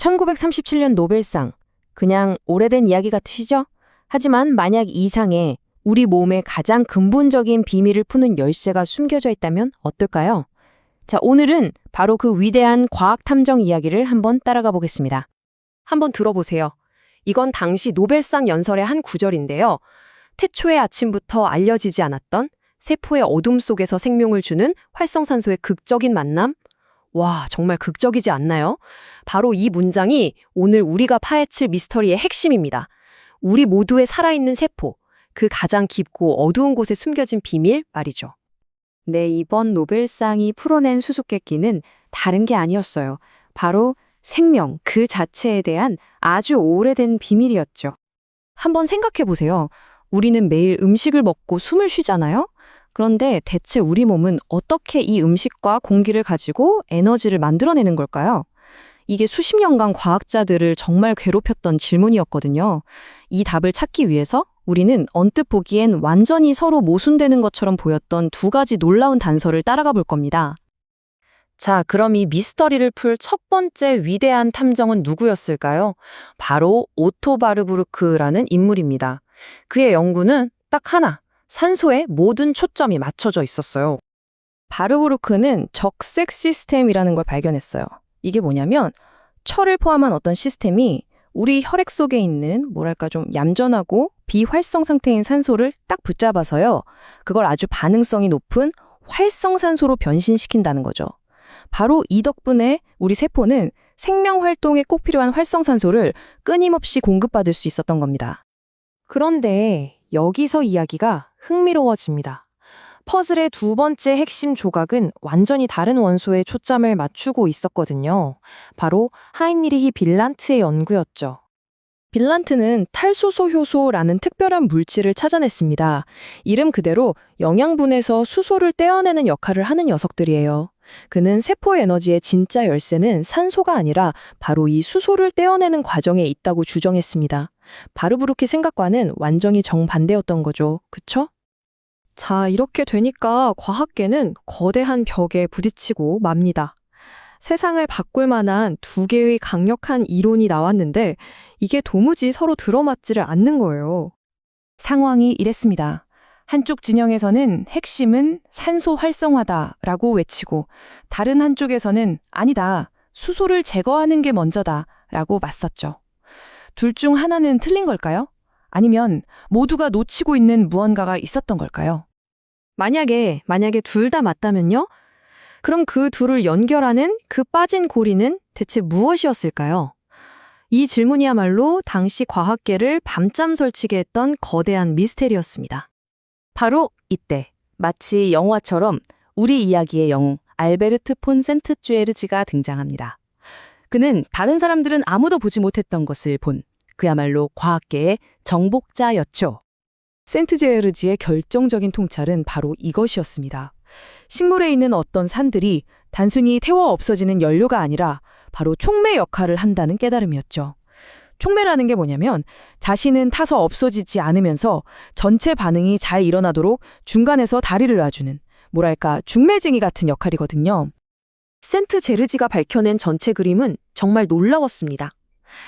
1937년 노벨상. 그냥 오래된 이야기 같으시죠? 하지만 만약 이 상에 우리 몸의 가장 근본적인 비밀을 푸는 열쇠가 숨겨져 있다면 어떨까요? 자, 오늘은 바로 그 위대한 과학 탐정 이야기를 한번 따라가 보겠습니다. 한번 들어보세요. 이건 당시 노벨상 연설의 한 구절인데요. 태초의 아침부터 알려지지 않았던 세포의 어둠 속에서 생명을 주는 활성산소의 극적인 만남? 와, 정말 극적이지 않나요? 바로 이 문장이 오늘 우리가 파헤칠 미스터리의 핵심입니다. 우리 모두의 살아있는 세포, 그 가장 깊고 어두운 곳에 숨겨진 비밀 말이죠. 네, 이번 노벨상이 풀어낸 수수께끼는 다른 게 아니었어요. 바로 생명 그 자체에 대한 아주 오래된 비밀이었죠. 한번 생각해 보세요. 우리는 매일 음식을 먹고 숨을 쉬잖아요? 그런데 대체 우리 몸은 어떻게 이 음식과 공기를 가지고 에너지를 만들어내는 걸까요? 이게 수십 년간 과학자들을 정말 괴롭혔던 질문이었거든요. 이 답을 찾기 위해서 우리는 언뜻 보기엔 완전히 서로 모순되는 것처럼 보였던 두 가지 놀라운 단서를 따라가 볼 겁니다. 자, 그럼 이 미스터리를 풀 첫 번째 위대한 탐정은 누구였을까요? 바로 오토 바르부르크라는 인물입니다. 그의 연구는 딱 하나, 산소에 모든 초점이 맞춰져 있었어요. 바르부르크는 적색 시스템이라는 걸 발견했어요. 이게 뭐냐면 철을 포함한 어떤 시스템이 우리 혈액 속에 있는 뭐랄까 좀 얌전하고 비활성 상태인 산소를 딱 붙잡아서요. 그걸 아주 반응성이 높은 활성산소로 변신시킨다는 거죠. 바로 이 덕분에 우리 세포는 생명 활동에 꼭 필요한 활성산소를 끊임없이 공급받을 수 있었던 겁니다. 그런데 여기서 이야기가 흥미로워집니다. 퍼즐의 두 번째 핵심 조각은 완전히 다른 원소에 초점을 맞추고 있었거든요. 바로 하인리히 빌란트의 연구였죠. 빌란트는 탈수소 효소라는 특별한 물질을 찾아냈습니다. 이름 그대로 영양분에서 수소를 떼어내는 역할을 하는 녀석들이에요. 그는 세포 에너지의 진짜 열쇠는 산소가 아니라 바로 이 수소를 떼어내는 과정에 있다고 주장했습니다. 바르부르크 생각과는 완전히 정반대였던 거죠. 그쵸? 자, 이렇게 되니까 과학계는 거대한 벽에 부딪히고 맙니다. 세상을 바꿀 만한 두 개의 강력한 이론이 나왔는데 이게 도무지 서로 들어맞지를 않는 거예요. 상황이 이랬습니다. 한쪽 진영에서는 핵심은 산소 활성화다라고 외치고 다른 한쪽에서는 아니다, 수소를 제거하는 게 먼저다라고 맞섰죠. 둘 중 하나는 틀린 걸까요? 아니면 모두가 놓치고 있는 무언가가 있었던 걸까요? 만약에 둘 다 맞다면요? 그럼 그 둘을 연결하는 그 빠진 고리는 대체 무엇이었을까요? 이 질문이야말로 당시 과학계를 밤잠 설치게 했던 거대한 미스테리였습니다. 바로 이때 마치 영화처럼 우리 이야기의 영웅 알베르트 폰 센트주에르지가 등장합니다. 그는 다른 사람들은 아무도 보지 못했던 것을 본 그야말로 과학계의 정복자였죠. 센트주에르지의 결정적인 통찰은 바로 이것이었습니다. 식물에 있는 어떤 산들이 단순히 태워 없어지는 연료가 아니라 바로 촉매 역할을 한다는 깨달음이었죠. 촉매라는 게 뭐냐면 자신은 타서 없어지지 않으면서 전체 반응이 잘 일어나도록 중간에서 다리를 놔주는 뭐랄까 중매쟁이 같은 역할이거든요. 센트제르지가 밝혀낸 전체 그림은 정말 놀라웠습니다.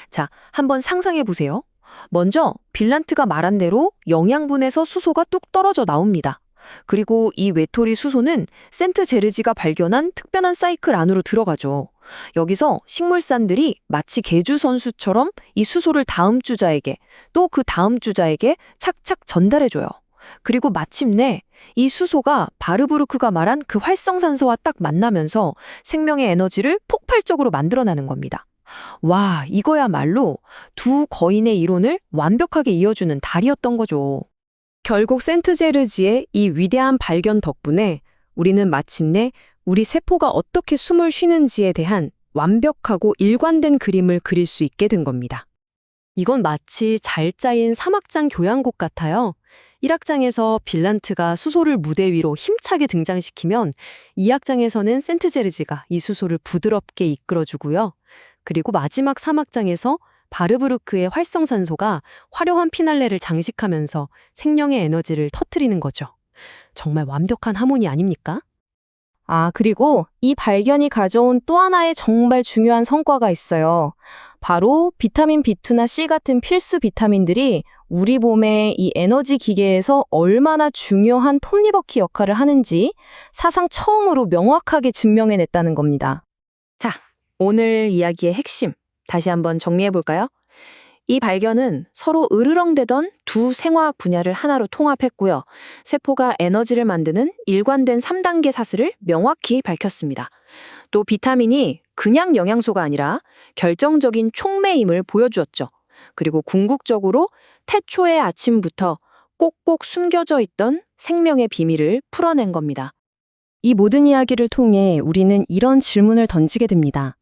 자, 한번 상상해 보세요. 먼저 빌란트가 말한 대로 영양분에서 수소가 뚝 떨어져 나옵니다. 그리고 이 외톨이 수소는 센트제르지가 발견한 특별한 사이클 안으로 들어가죠. 여기서 식물산들이 마치 계주 선수처럼 이 수소를 다음 주자에게 또 그 다음 주자에게 착착 전달해줘요. 그리고 마침내 이 수소가 바르부르크가 말한 그 활성산소와 딱 만나면서 생명의 에너지를 폭발적으로 만들어내는 겁니다. 와, 이거야말로 두 거인의 이론을 완벽하게 이어주는 달이었던 거죠. 결국 센트제르지의 이 위대한 발견 덕분에 우리는 마침내 우리 세포가 어떻게 숨을 쉬는지에 대한 완벽하고 일관된 그림을 그릴 수 있게 된 겁니다. 이건 마치 잘 짜인 3악장 교향곡 같아요. 1악장에서 빌란트가 수소를 무대 위로 힘차게 등장시키면 2악장에서는 센트제르지가 이 수소를 부드럽게 이끌어주고요. 그리고 마지막 3악장에서 바르부르크의 활성산소가 화려한 피날레를 장식하면서 생명의 에너지를 터뜨리는 거죠. 정말 완벽한 하모니 아닙니까? 그리고 이 발견이 가져온 또 하나의 정말 중요한 성과가 있어요. 바로 비타민 B2나 C 같은 필수 비타민들이 우리 몸의 이 에너지 기계에서 얼마나 중요한 톱니바퀴 역할을 하는지 사상 처음으로 명확하게 증명해냈다는 겁니다. 자, 오늘 이야기의 핵심 다시 한번 정리해 볼까요? 이 발견은 서로 으르렁대던 두 생화학 분야를 하나로 통합했고요. 세포가 에너지를 만드는 일관된 3단계 사슬을 명확히 밝혔습니다. 또 비타민이 그냥 영양소가 아니라 결정적인 촉매임을 보여주었죠. 그리고 궁극적으로 태초의 아침부터 꼭꼭 숨겨져 있던 생명의 비밀을 풀어낸 겁니다. 이 모든 이야기를 통해 우리는 이런 질문을 던지게 됩니다.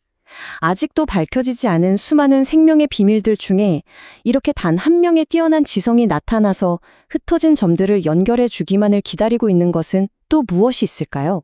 아직도 밝혀지지 않은 수많은 생명의 비밀들 중에 이렇게 단 한 명의 뛰어난 지성이 나타나서 흩어진 점들을 연결해 주기만을 기다리고 있는 것은 또 무엇이 있을까요?